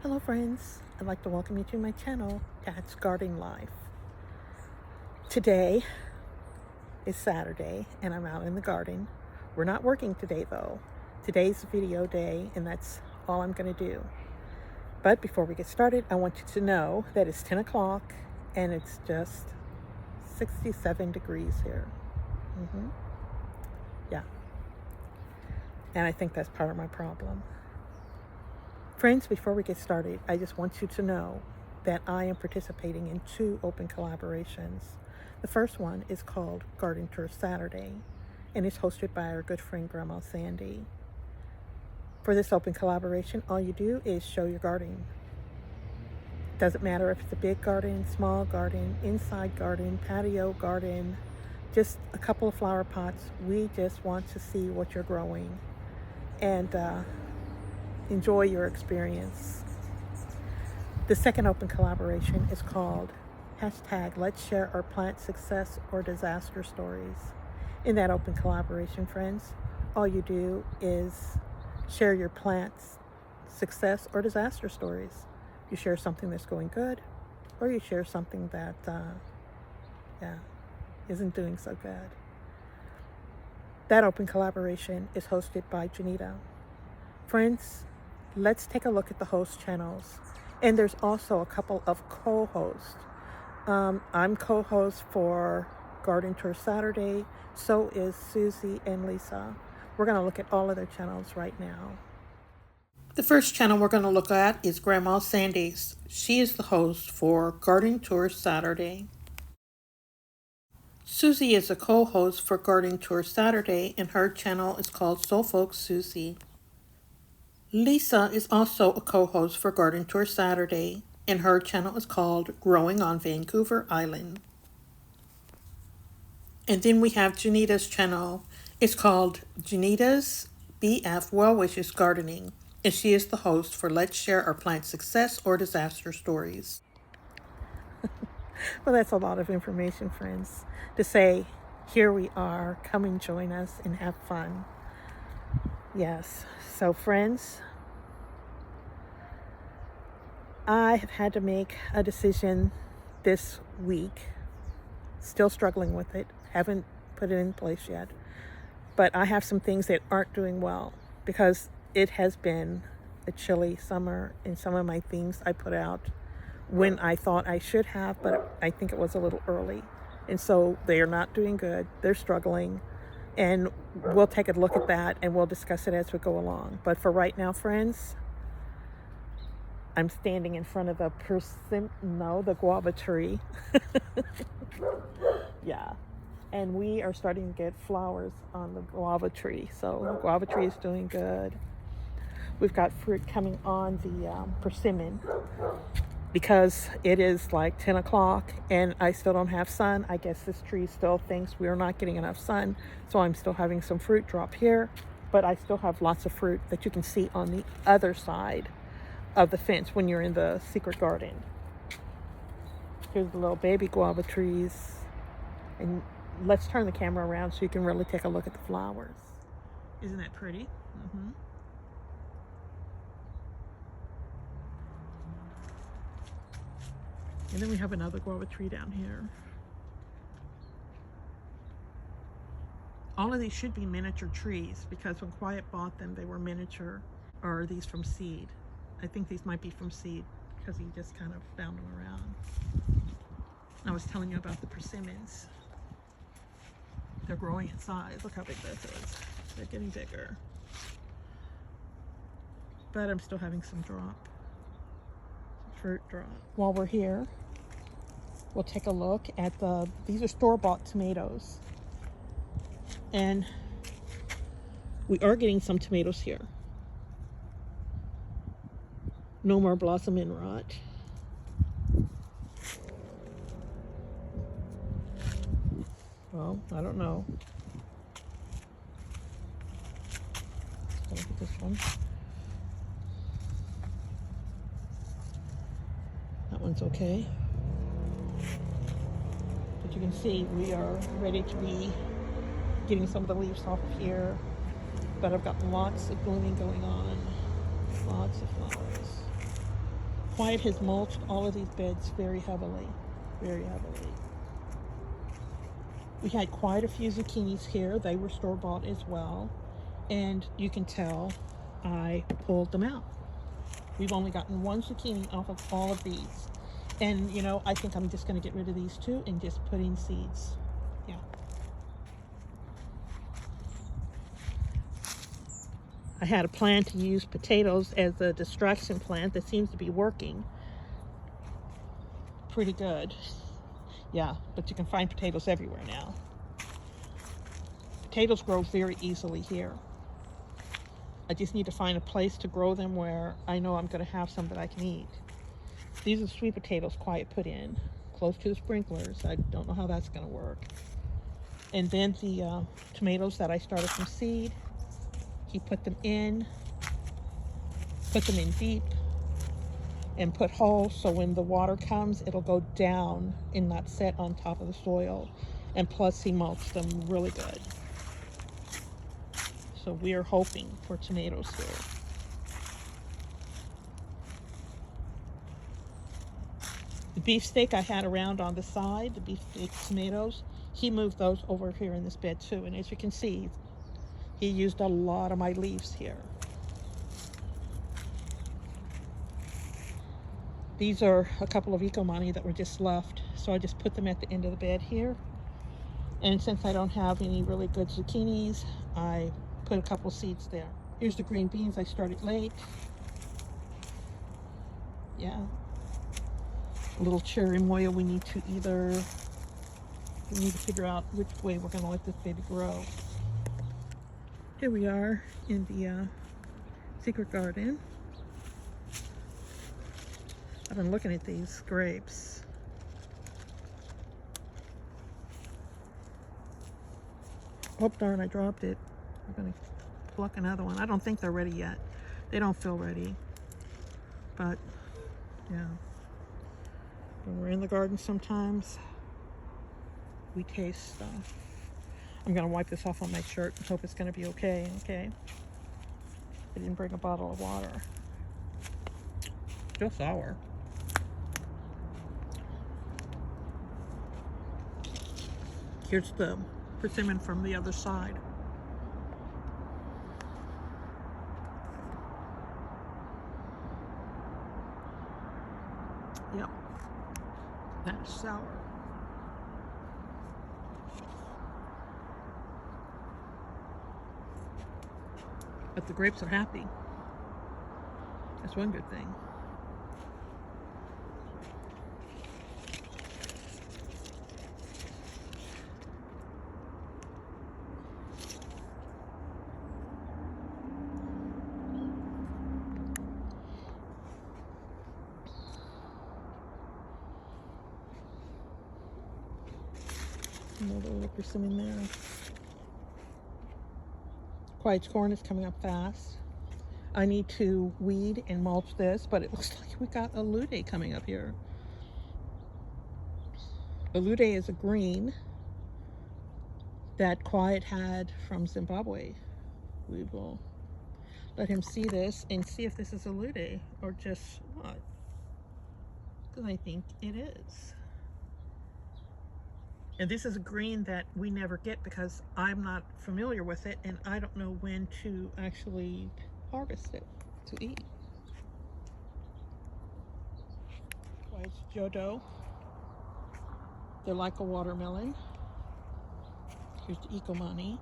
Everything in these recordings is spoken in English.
Hello friends, I'd like to welcome you to my channel, Dad's Gardening Life. Today is Saturday and I'm out in the garden. We're not working today though. Today's video day and that's all I'm going to do. But before we get started, I want you to know that it's 10 o'clock and it's just 67 degrees here. Yeah. And I think that's part of my problem. Friends, before we get started, I just want you to know that I am participating in 2 open collaborations. The first one is called Garden Tour Saturday, and it's hosted by our good friend Grandma Sandy. For this open collaboration, all you do is show your garden. Doesn't matter if it's a big garden, small garden, inside garden, patio garden, just a couple of flower pots. We just want to see what you're growing and enjoy your experience. The second open collaboration is called #Let's Share Our Plant Success or Disaster Stories. In that open collaboration, friends, all you do is share your plant's success or disaster stories. You share something that's going good, or you share something that isn't doing so good. That open collaboration is hosted by Janita. Friends, let's take a look at the host channels. And there's also a couple of co-hosts. I'm co-host for Garden Tour Saturday. So is Susie and Lisa. We're going to look at all of their channels right now. The first channel we're going to look at is Grandma Sandy's. She is the host for Garden Tour Saturday. Susie is a co-host for Garden Tour Saturday, and her channel is called Soul Folks Susie. Lisa is also a co-host for Garden Tour Saturday, and her channel is called Growing on Vancouver Island. And then we have Janita's channel. It's called Janita's BF Well Wishes Gardening, and she is the host for Let's Share Our Plant Success or Disaster Stories. Well, that's a lot of information, friends, to say, here we are, come and join us and have fun. Yes, so friends, I have had to make a decision this week. Still struggling with it. Haven't put it in place yet. But I have some things that aren't doing well because it has been a chilly summer, and some of my things I put out when I thought I should have, but I think it was a little early. And so they are not doing good. They're struggling. And we'll take a look at that and we'll discuss it as we go along. But for right now, friends, I'm standing in front of the guava tree. Yeah. And we are starting to get flowers on the guava tree. So the guava tree is doing good. We've got fruit coming on the persimmon because it is like 10 o'clock and I still don't have sun. I guess this tree still thinks we're not getting enough sun. So I'm still having some fruit drop here, but I still have lots of fruit that you can see on the other side of the fence when you're in the secret garden. Here's the little baby guava trees. And let's turn the camera around so you can really take a look at the flowers. Isn't that pretty? And then we have another guava tree down here. All of these should be miniature trees because when Quiet bought them, they were miniature. Or are these from seed? I think these might be from seed because he just kind of found them around. I was telling you about the persimmons. They're growing in size. Look how big this is. They're getting bigger. But I'm still having some fruit drop. While we're here, we'll take a look at these are store-bought tomatoes. And we are getting some tomatoes here. No more blossom and rot. Well, I don't know. Let's look at this one. That one's okay. But you can see we are ready to be getting some of the leaves off of here. But I've got lots of blooming going on. Lots of flowers. Quiet has mulched all of these beds very heavily, very heavily. We had quite a few zucchinis here. They were store-bought as well. And you can tell I pulled them out. We've only gotten one zucchini off of all of these. And, you know, I think I'm just going to get rid of these two and just put in seeds. Yeah. I had a plan to use potatoes as a distraction plant that seems to be working pretty good. Yeah, but you can find potatoes everywhere now. Potatoes grow very easily here. I just need to find a place to grow them where I know I'm going to have some that I can eat. These are sweet potatoes Quiet put in, close to the sprinklers. I don't know how that's going to work. And then the tomatoes that I started from seed, he put them in deep, and put holes so when the water comes, it'll go down and not set on top of the soil. And plus, he mulched them really good. So we are hoping for tomatoes here. The beefsteak I had around on the side, the beefsteak tomatoes, he moved those over here in this bed too. And as you can see, he used a lot of my leaves here. These are a couple of ecomani that were just left, so I just put them at the end of the bed here. And since I don't have any really good zucchinis, I put a couple seeds there. Here's the green beans I started late. Yeah. A little cherry moya we need to figure out which way we're gonna let this baby grow. Here we are in the secret garden. I've been looking at these grapes. Oh darn, I dropped it. I'm gonna pluck another one. I don't think they're ready yet. They don't feel ready. But yeah, when we're in the garden sometimes, we taste stuff. I'm gonna wipe this off on my shirt and hope it's gonna be okay, okay? I didn't bring a bottle of water. Still sour. Here's the persimmon from the other side. Yep, that is sour. But the grapes are happy. That's one good thing. Another little persimmon there. Quiet's corn is coming up fast. I need to weed and mulch this, but it looks like we got elude coming up here. Elude is a green that Quiet had from Zimbabwe. We will let him see this and see if this is elude or just what. Because I think it is. And this is a green that we never get because I'm not familiar with it and I don't know when to actually harvest it to eat. Quiet's Jodo. They're like a watermelon. Here's the ecomani.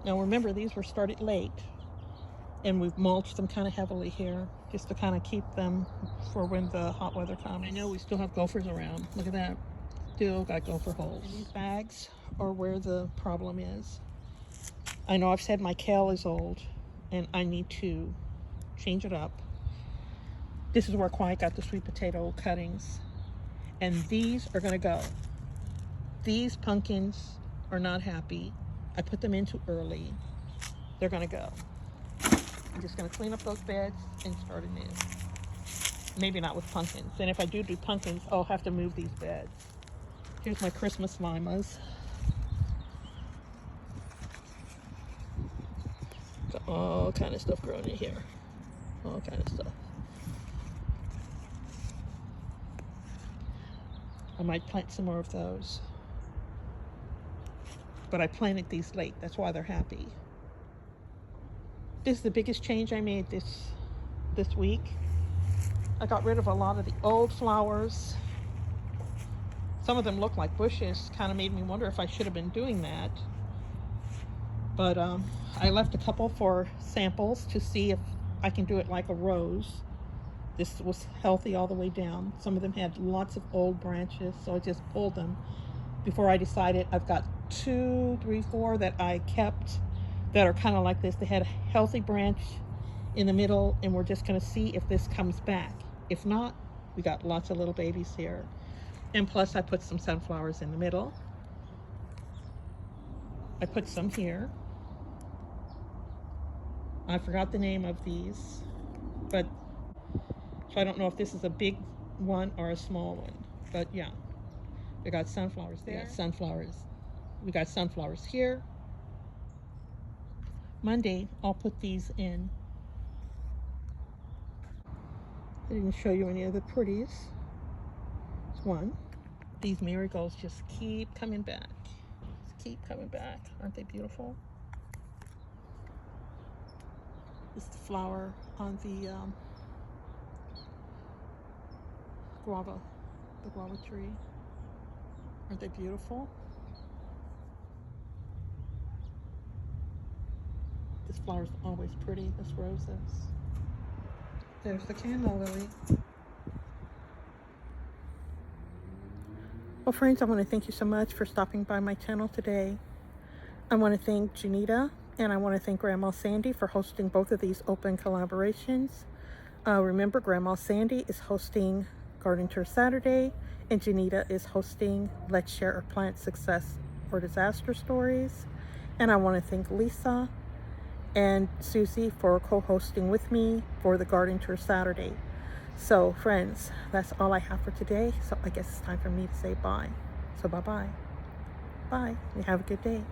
Now remember, these were started late. And we've mulched them kind of heavily here just to kind of keep them for when the hot weather comes. I know we still have gophers around. Look at that. Still got gopher holes. And these bags are where the problem is. I know I've said my kale is old and I need to change it up. This is where Quiet got the sweet potato cuttings. And these are going to go. These pumpkins are not happy. I put them in too early. They're going to go. I'm just going to clean up those beds and start anew. Maybe not with pumpkins. And if I do pumpkins, I'll have to move these beds. Here's my Christmas limas. All kind of stuff growing in here. All kind of stuff. I might plant some more of those. But I planted these late. That's why they're happy. This is the biggest change I made this week. I got rid of a lot of the old flowers. Some of them look like bushes. Kind of made me wonder if I should have been doing that. But I left a couple for samples to see if I can do it like a rose. This was healthy all the way down. Some of them had lots of old branches, so I just pulled them before I decided. I've got 2, 3, 4 that I kept that are kind of like this. They had a healthy branch in the middle, and we're just going to see if this comes back. If not, we got lots of little babies here. And plus I put some sunflowers in the middle. I put some here. I forgot the name of these, but so I don't know if this is a big one or a small one. But yeah, we got sunflowers there. Yeah, sunflowers. We got sunflowers here. Monday, I'll put these in. I didn't show you any of the pretties. It's one. These marigolds just keep coming back. Just keep coming back. Aren't they beautiful? This is the flower on the guava tree. Aren't they beautiful? This flower's always pretty. This rose is. There's the candle lily. Well, friends, I want to thank you so much for stopping by my channel today. I want to thank Janita and I want to thank Grandma Sandy for hosting both of these open collaborations. Remember, Grandma Sandy is hosting Garden Tour Saturday, and Janita is hosting Let's Share Our Plant Success or Disaster Stories. And I want to thank Lisa and Susie for co-hosting with me for the Garden Tour Saturday. So friends, that's all I have for today. So I guess it's time for me to say bye. So bye-bye. Bye. You have a good day.